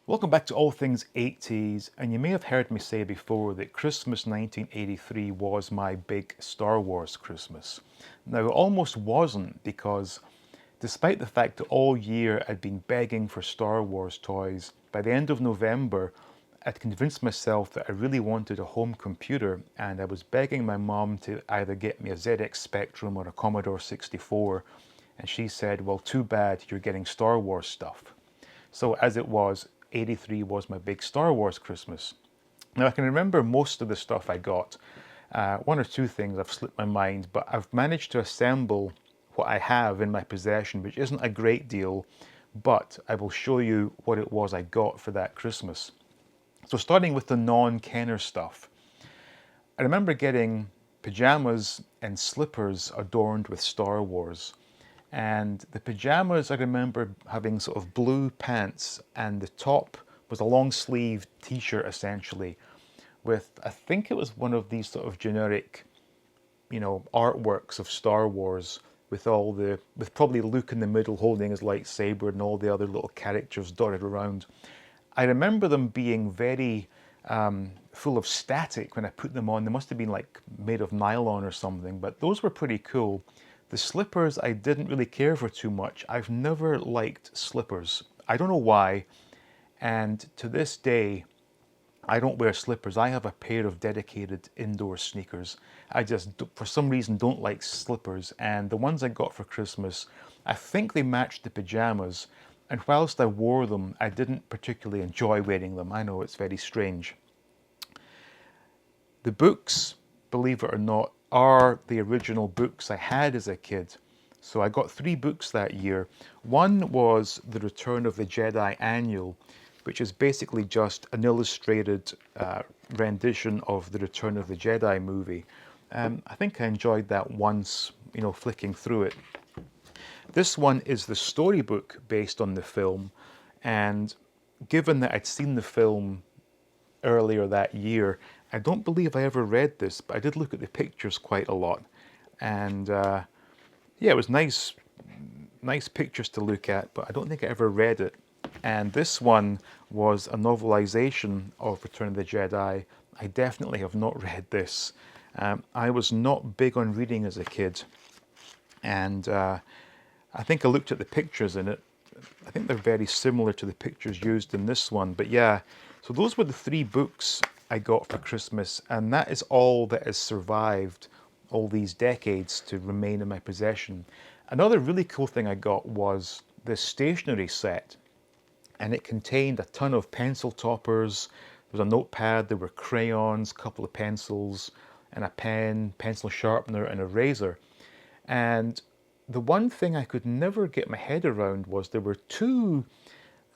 Welcome back to All Things 80s, and you may have heard me say before that Christmas 1983 was my big Star Wars Christmas. Now, it almost wasn't because despite the fact that all year I'd been begging for Star Wars toys, by the end of November I'd convinced myself that I really wanted a home computer, and I was begging my mom to either get me a ZX Spectrum or a Commodore 64, and she said, well, too bad, you're getting Star Wars stuff. So as it was, 83 was my big Star Wars Christmas. Now I can remember most of the stuff I got. One or two things have slipped my mind, but I've managed to assemble what I have in my possession, which isn't a great deal, but I will show you what it was I got for that Christmas. So starting with the non-Kenner stuff, I remember getting pajamas and slippers adorned with Star Wars. And the pajamas, I remember having sort of blue pants, and the top was a long sleeved t-shirt essentially with, I think it was one of these sort of generic, artworks of Star Wars with probably Luke in the middle holding his lightsaber and all the other little characters dotted around. I remember them being very full of static when I put them on. They must have been like made of nylon or something, but those were pretty cool. The slippers I didn't really care for too much. I've never liked slippers. I don't know why, and to this day, I don't wear slippers. I have a pair of dedicated indoor sneakers. I just, for some reason, don't like slippers, and the ones I got for Christmas, I think they matched the pajamas, and whilst I wore them, I didn't particularly enjoy wearing them. I know it's very strange. The books, believe it or not, are the original books I had as a kid. So I got 3 books that year. One was The Return of the Jedi Annual, which is basically just an illustrated rendition of the Return of the Jedi movie. I think I enjoyed that once, flicking through it. This one is the storybook based on the film, and given that I'd seen the film earlier that year, I don't believe I ever read this, but I did look at the pictures quite a lot, and yeah, it was nice pictures to look at, but I don't think I ever read it. And this one was a novelization of Return of the Jedi. I definitely have not read this. I was not big on reading as a kid, and I think I looked at the pictures in it. I think they're very similar to the pictures used in this one. But yeah, so those were the 3 books I got for Christmas, and that is all that has survived all these decades to remain in my possession. Another really cool thing I got was this stationery set, and it contained a ton of pencil toppers. There was a notepad, there were crayons, a couple of pencils, and a pen, pencil sharpener, and a razor. And the one thing I could never get my head around was there were 2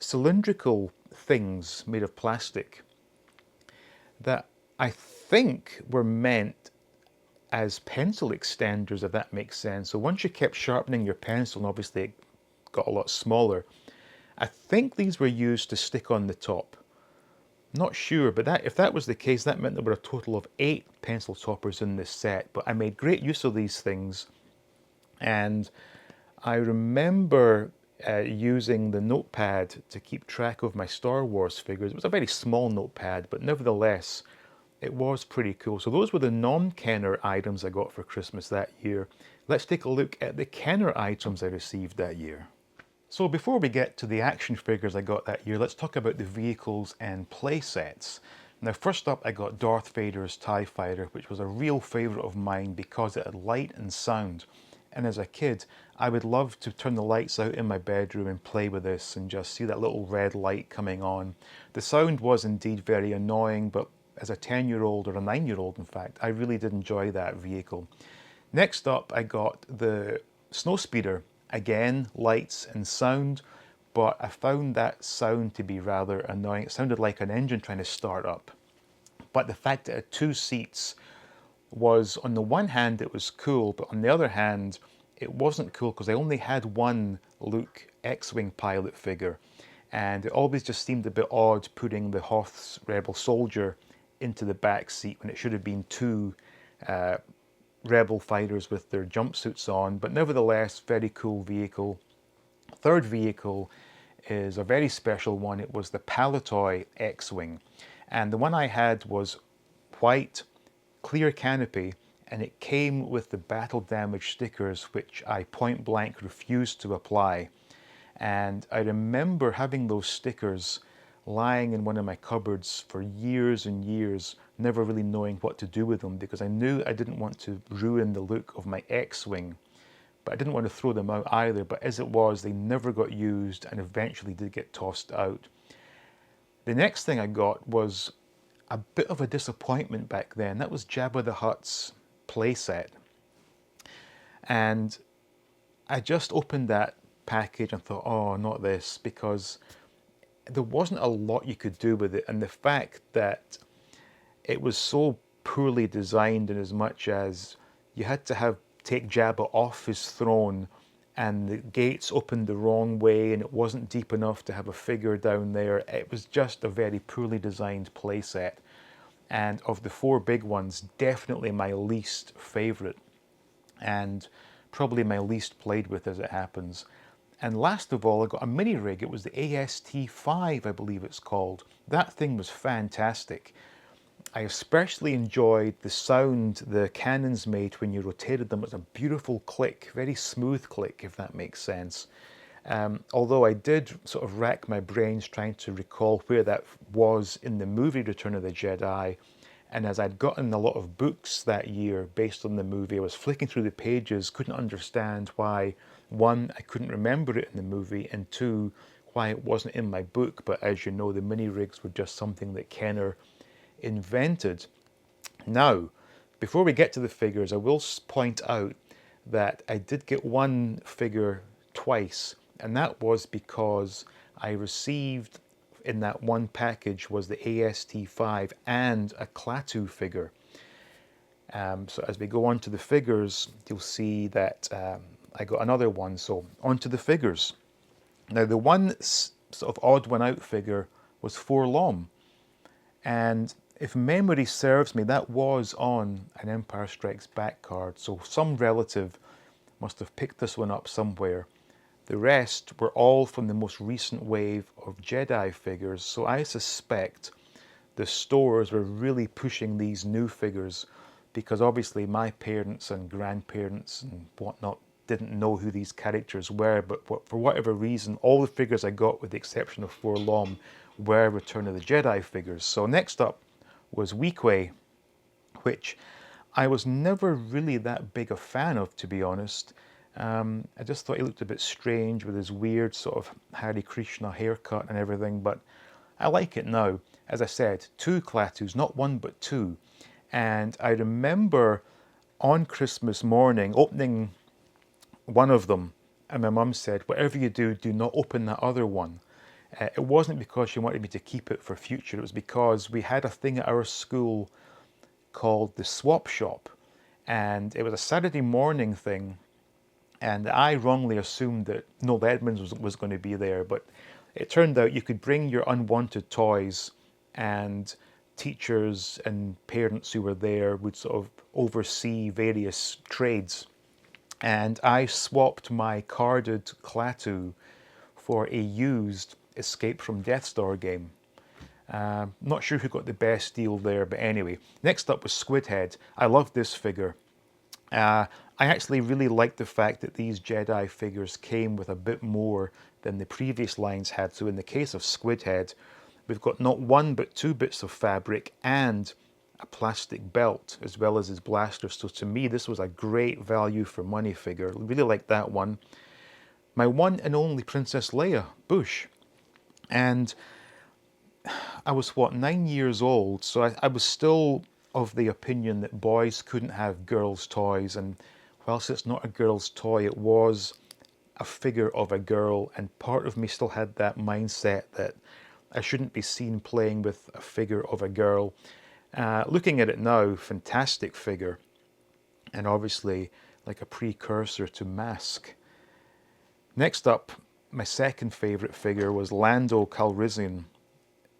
cylindrical things made of plastic that I think were meant as pencil extenders, if that makes sense. So once you kept sharpening your pencil, and obviously it got a lot smaller, I think these were used to stick on the top. Not sure, but if that was the case, that meant there were a total of 8 pencil toppers in this set. But I made great use of these things, and I remember using the notepad to keep track of my Star Wars figures. It was a very small notepad, but nevertheless, it was pretty cool. So those were the non-Kenner items I got for Christmas that year. Let's take a look at the Kenner items I received that year. So before we get to the action figures I got that year, let's talk about the vehicles and play sets. Now first up, I got Darth Vader's TIE Fighter, which was a real favourite of mine because it had light and sound. And as a kid, I would love to turn the lights out in my bedroom and play with this and just see that little red light coming on. The sound was indeed very annoying, but as a 10-year-old, or a 9-year-old in fact, I really did enjoy that vehicle. Next up, I got the Snowspeeder. Again, lights and sound, but I found that sound to be rather annoying. It sounded like an engine trying to start up. But the fact that it had 2 seats was, on the one hand, it was cool, but on the other hand, it wasn't cool because I only had one Luke X-Wing pilot figure, and it always just seemed a bit odd putting the Hoth's Rebel soldier into the back seat when it should have been 2 Rebel fighters with their jumpsuits on, but nevertheless, very cool vehicle. Third vehicle is a very special one. It was the Palatoid X-Wing. And the one I had was white, clear canopy, and it came with the battle damage stickers, which I point blank refused to apply. And I remember having those stickers lying in one of my cupboards for years and years, never really knowing what to do with them, because I knew I didn't want to ruin the look of my X-Wing, but I didn't want to throw them out either. But as it was, they never got used and eventually did get tossed out. The next thing I got was a bit of a disappointment back then. That was Jabba the Hutt's playset. And I just opened that package and thought, oh, not this, because there wasn't a lot you could do with it. And the fact that it was so poorly designed, in as much as you had to take Jabba off his throne, and the gates opened the wrong way, and it wasn't deep enough to have a figure down there. It was just a very poorly designed playset. And of the four big ones, definitely my least favorite, and probably my least played with as it happens. And last of all, I got a mini rig. It was the AST5, I believe it's called. That thing was fantastic. I especially enjoyed the sound the cannons made when you rotated them. It was a beautiful click, very smooth click, if that makes sense. Although I did sort of rack my brains trying to recall where that was in the movie Return of the Jedi. And as I'd gotten a lot of books that year based on the movie, I was flicking through the pages, couldn't understand why, one, I couldn't remember it in the movie, and two, why it wasn't in my book. But as you know, the mini rigs were just something that Kenner invented. Now, before we get to the figures, I will point out that I did get one figure twice, and that was because I received in that one package was the AST5 and a Klaatu figure. So as we go on to the figures, you'll see that I got another one. So on to the figures. Now the one sort of odd one out figure was Forlom, and if memory serves me, that was on an Empire Strikes Back card, so some relative must have picked this one up somewhere. The rest were all from the most recent wave of Jedi figures, so I suspect the stores were really pushing these new figures, because obviously my parents and grandparents and whatnot didn't know who these characters were, but for whatever reason, all the figures I got, with the exception of Forlom, were Return of the Jedi figures. So next up was Weequay, which I was never really that big a fan of, to be honest. I just thought he looked a bit strange with his weird sort of Hare Krishna haircut and everything, but I like it now. As I said, two Klaatus, not one but two. And I remember on Christmas morning opening one of them, and my mum said, whatever you do, do not open that other one. It wasn't because she wanted me to keep it for future, it was because we had a thing at our school called the swap shop, and it was a Saturday morning thing, and I wrongly assumed that Noel Edmonds was going to be there, but it turned out you could bring your unwanted toys, and teachers and parents who were there would sort of oversee various trades. And I swapped my carded Klaatu for a used Escape from Death Star game. Not sure who got the best deal there, but anyway. Next up was Squid Head. I love this figure. I actually really liked the fact that these Jedi figures came with a bit more than the previous lines had. So in the case of Squid Head, we've got not one but two bits of fabric and a plastic belt, as well as his blaster. So to me, this was a great value for money figure. Really liked that one. My one and only Princess Leia, Bush. And I was, what, 9 years old, so I was still of the opinion that boys couldn't have girls' toys, and whilst it's not a girl's toy, it was a figure of a girl, and part of me still had that mindset that I shouldn't be seen playing with a figure of a girl. Looking at it now, fantastic figure, and obviously like a precursor to M.a.s.k. Next up, my second favourite figure was Lando Calrissian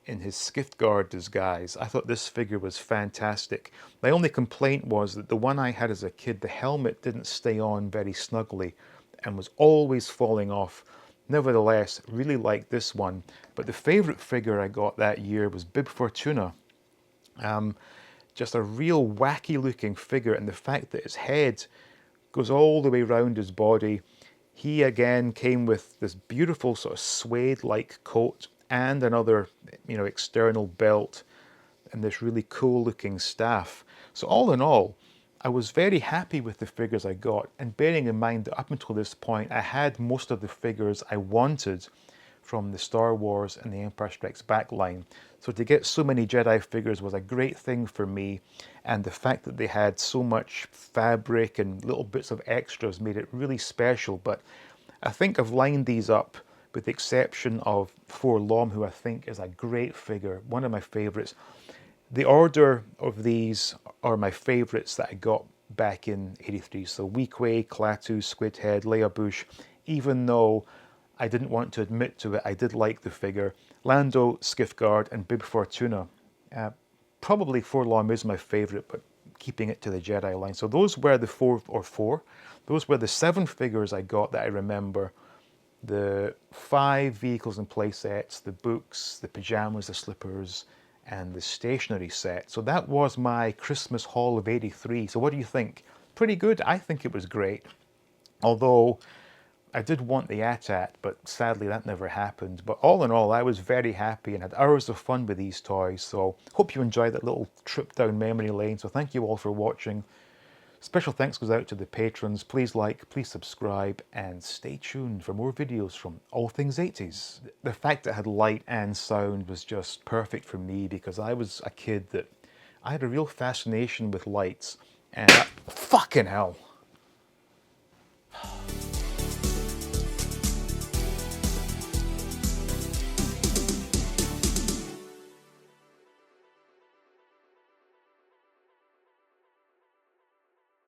in his Skiff-Guard disguise. I thought this figure was fantastic. My only complaint was that the one I had as a kid, the helmet didn't stay on very snugly and was always falling off. Nevertheless, really liked this one. But the favourite figure I got that year was Bib Fortuna. Just a real wacky looking figure, and the fact that his head goes all the way around his body. He again came with this beautiful sort of suede-like coat and another, external belt and this really cool looking staff. So all in all, I was very happy with the figures I got, and bearing in mind that up until this point I had most of the figures I wanted from the Star Wars and the Empire Strikes Back line. So to get so many Jedi figures was a great thing for me, and the fact that they had so much fabric and little bits of extras made it really special. But I think I've lined these up with the exception of Forlom, who I think is a great figure, one of my favourites. The order of these are my favourites that I got back in '83. So Weequay, Klaatu, Squid Head, Leia Bush. Even though I didn't want to admit to it, I did like the figure. Lando, Skiffguard, and Bib Fortuna. Probably Forlom is my favourite, but keeping it to the Jedi line. So those were the four. Those were the 7 figures I got that I remember. The 5 vehicles and playsets, the books, the pajamas, the slippers, and the stationery set. So that was my Christmas haul of '83. So what do you think? Pretty good? I think it was great. Although I did want the AT-AT, but sadly that never happened. But all in all, I was very happy and had hours of fun with these toys. So hope you enjoyed that little trip down memory lane. So thank you all for watching. Special thanks goes out to the patrons. Please like, please subscribe, and stay tuned for more videos from all things 80s. The fact that it had light and sound was just perfect for me because I was a kid that I had a real fascination with lights, and fucking hell.